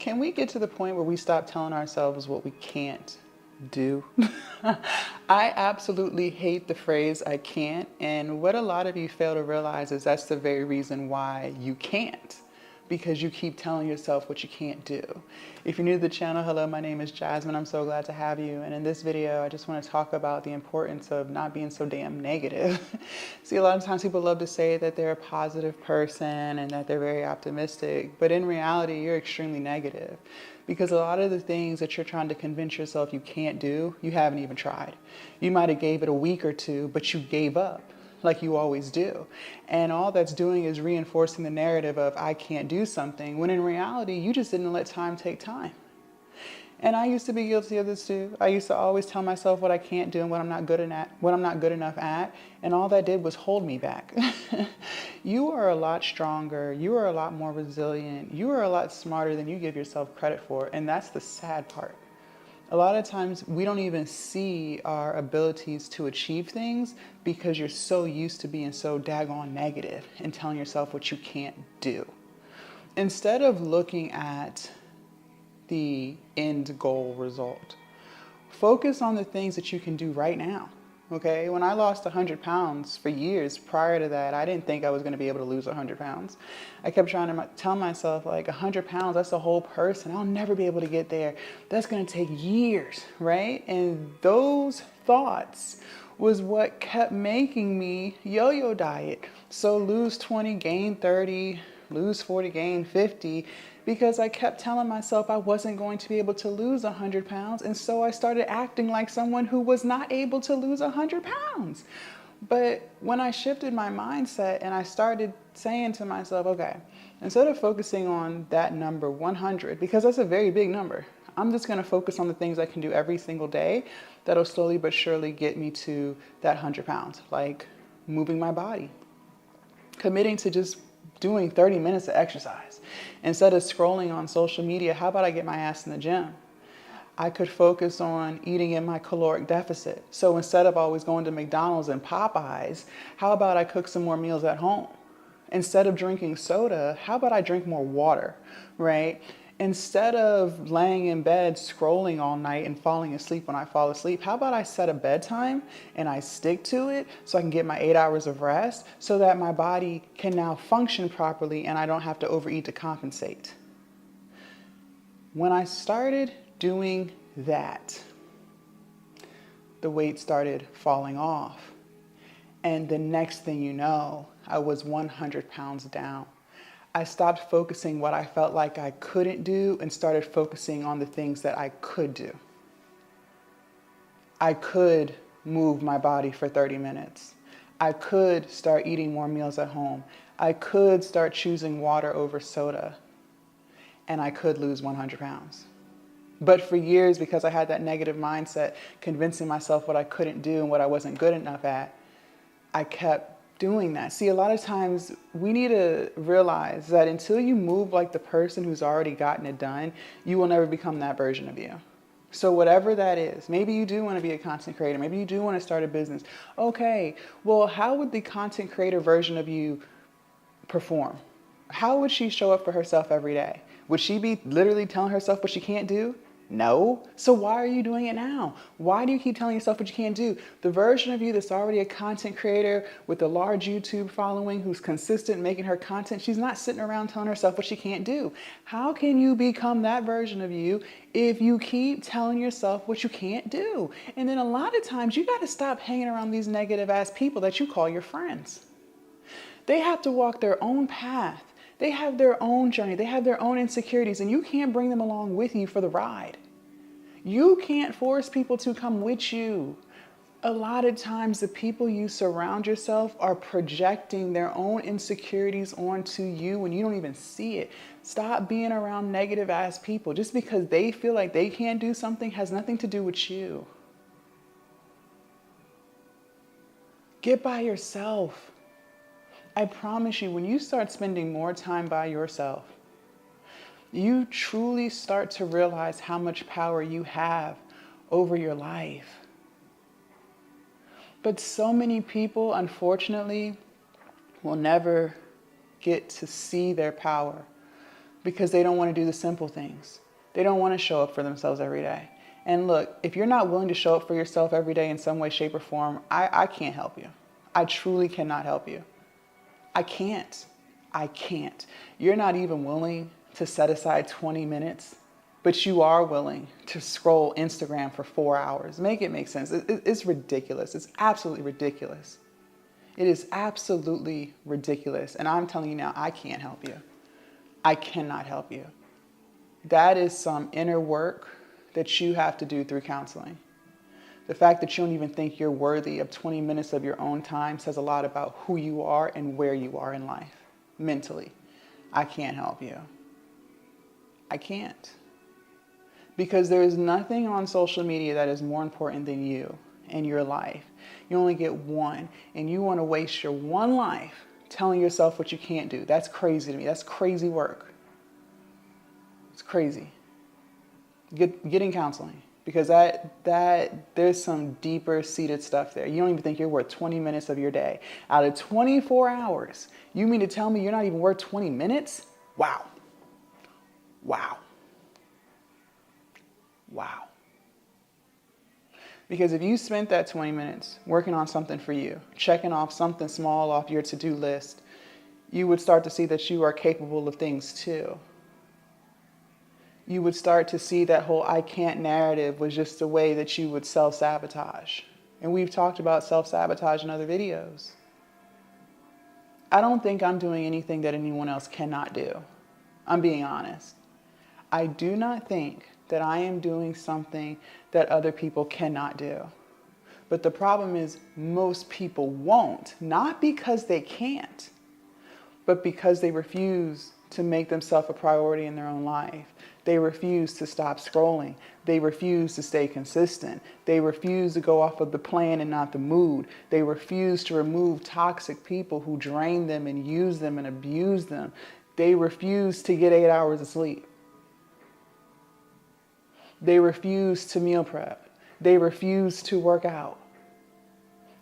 Can we get to the point where we stop telling ourselves what we can't do? I absolutely hate the phrase I can't, and what a lot of you fail to realize is that's the very reason why you can't, because you keep telling yourself what you can't do. If you're new to the channel, hello, my name is Jasmine. I'm so glad to have you. And in this video, I just want to talk about the importance of not being so damn negative. See, a lot of times people love to say that they're a positive person and that they're very optimistic, but in reality, you're extremely negative. Because a lot of the things that you're trying to convince yourself you can't do, you haven't even tried. You might have gave it a week or two, but you gave up, like you always do. And all that's doing is reinforcing the narrative of I can't do something, when in reality, you just didn't let time take time. And I used to be guilty of this too. I used to always tell myself what I can't do and what I'm not good enough at, and all that did was hold me back. You are a lot stronger, you are a lot more resilient, you are a lot smarter than you give yourself credit for, and that's the sad part. A lot of times we don't even see our abilities to achieve things because you're so used to being so daggone negative and telling yourself what you can't do. Instead of looking at the end goal result, focus on the things that you can do right now. Okay, when I lost 100 pounds for years prior to that, I didn't think I was going to be able to lose 100 pounds. I kept trying to tell myself, like, 100 pounds, that's a whole person. I'll never be able to get there. That's going to take years, right? And those thoughts was what kept making me yo-yo diet. So lose 20, gain 30, lose 40, gain 50, because I kept telling myself I wasn't going to be able to lose 100 pounds. And so I started acting like someone who was not able to lose 100 pounds. But when I shifted my mindset and I started saying to myself, okay, instead of focusing on that number 100, because that's a very big number, I'm just going to focus on the things I can do every single day that'll slowly but surely get me to that 100 pounds, like moving my body, committing to just doing 30 minutes of exercise. Instead of scrolling on social media, how about I get my ass in the gym? I could focus on eating in my caloric deficit. So instead of always going to McDonald's and Popeyes, how about I cook some more meals at home? Instead of drinking soda, how about I drink more water, right? Instead of laying in bed scrolling all night and falling asleep when I fall asleep, how about I set a bedtime and I stick to it so I can get my 8 hours of rest so that my body can now function properly and I don't have to overeat to compensate. When I started doing that, the weight started falling off. And the next thing you know, I was 100 pounds down. I stopped focusing what I felt like I couldn't do and started focusing on the things that I could do. I could move my body for 30 minutes. I could start eating more meals at home. I could start choosing water over soda. And I could lose 100 pounds. But for years, because I had that negative mindset, convincing myself what I couldn't do and what I wasn't good enough at, I kept doing that. See, a lot of times we need to realize that until you move like the person who's already gotten it done, you will never become that version of you. So whatever that is, maybe you do want to be a content creator, maybe you do want to start a business. Okay, well, how would the content creator version of you perform? How would she show up for herself every day? Would she be literally telling herself what she can't do? No. So why are you doing it now? Why do you keep telling yourself what you can't do? The version of you that's already a content creator with a large YouTube following who's consistent making her content, she's not sitting around telling herself what she can't do. How can you become that version of you if you keep telling yourself what you can't do? And then a lot of times you got to stop hanging around these negative ass people that you call your friends. They have to walk their own path. They have their own journey. They have their own insecurities, and you can't bring them along with you for the ride. You can't force people to come with you. A lot of times the people you surround yourself are projecting their own insecurities onto you when you don't even see it. Stop being around negative ass people. Just because they feel like they can't do something has nothing to do with you. Get by yourself. I promise you, when you start spending more time by yourself, you truly start to realize how much power you have over your life. But so many people, unfortunately, will never get to see their power because they don't want to do the simple things. They don't want to show up for themselves every day. And look, if you're not willing to show up for yourself every day in some way, shape, or form, I can't help you. I truly cannot help you. I can't. I can't. You're not even willing to set aside 20 minutes, but you are willing to scroll Instagram for 4 hours. Make it make sense. It's ridiculous. It's absolutely ridiculous. It is absolutely ridiculous. And I'm telling you now, I can't help you. I cannot help you. That is some inner work that you have to do through counseling. The fact that you don't even think you're worthy of 20 minutes of your own time says a lot about who you are and where you are in life, mentally. I can't help you. I can't. Because there is nothing on social media that is more important than you and your life. You only get one, and you want to waste your one life telling yourself what you can't do. That's crazy to me. That's crazy work. It's crazy. Get in counseling, because that there's some deeper seated stuff there. You don't even think you're worth 20 minutes of your day. Out of 24 hours, you mean to tell me you're not even worth 20 minutes? Wow. Wow. Wow. Because if you spent that 20 minutes working on something for you, checking off something small off your to-do list, you would start to see that you are capable of things too. You would start to see that whole I can't narrative was just a way that you would self-sabotage. And we've talked about self-sabotage in other videos. I don't think I'm doing anything that anyone else cannot do. I'm being honest. I do not think that I am doing something that other people cannot do. But the problem is most people won't, not because they can't, but because they refuse to make themselves a priority in their own life. They refuse to stop scrolling. They refuse to stay consistent. They refuse to go off of the plan and not the mood. They refuse to remove toxic people who drain them and use them and abuse them. They refuse to get 8 hours of sleep. They refuse to meal prep. They refuse to work out.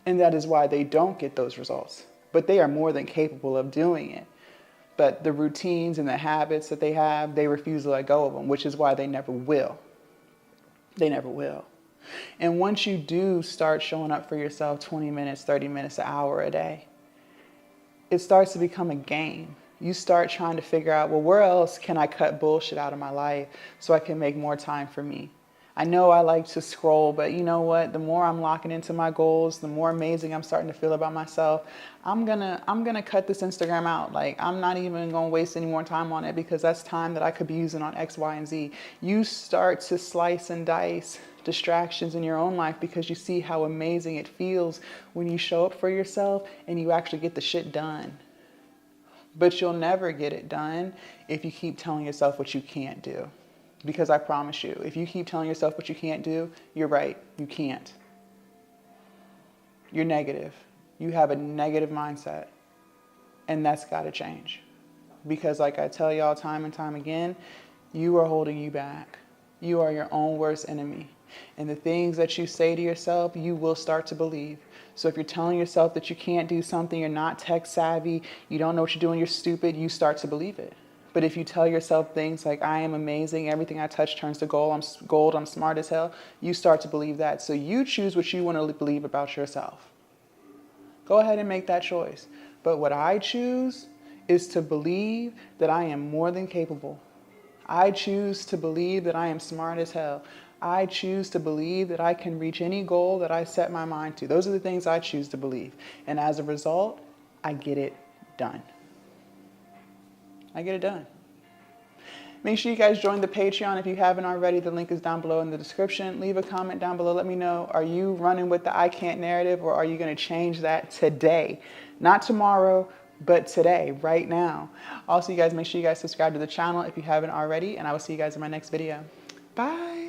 And that is why they don't get those results. But they are more than capable of doing it. But the routines and the habits that they have, they refuse to let go of them, which is why they never will. They never will. And once you do start showing up for yourself 20 minutes, 30 minutes, an hour a day, it starts to become a game. You start trying to figure out, well, where else can I cut bullshit out of my life so I can make more time for me? I know I like to scroll, but you know what? The more I'm locking into my goals, the more amazing I'm starting to feel about myself. I'm gonna cut this Instagram out. Like, I'm not even gonna waste any more time on it, because that's time that I could be using on X, Y, and Z. You start to slice and dice distractions in your own life because you see how amazing it feels when you show up for yourself and you actually get the shit done. But you'll never get it done if you keep telling yourself what you can't do. Because I promise you, if you keep telling yourself what you can't do, you're right, you can't. You're negative. You have a negative mindset. And that's got to change. Because like I tell y'all time and time again, you are holding you back. You are your own worst enemy. And the things that you say to yourself, you will start to believe. So if you're telling yourself that you can't do something, you're not tech savvy, you don't know what you're doing, you're stupid, you start to believe it. But if you tell yourself things like, I am amazing, everything I touch turns to gold, I'm smart as hell, you start to believe that. So you choose what you want to believe about yourself. Go ahead and make that choice. But what I choose is to believe that I am more than capable. I choose to believe that I am smart as hell. I choose to believe that I can reach any goal that I set my mind to. Those are the things I choose to believe. And as a result, I get it done. I get it done. Make sure you guys join the Patreon if you haven't already. The link is down below in the description. Leave a comment down below. Let me know, are you running with the I can't narrative, or are you going to change that today? Not tomorrow, but today, right now. Also, you guys, make sure you guys subscribe to the channel if you haven't already, and I will see you guys in my next video. Bye.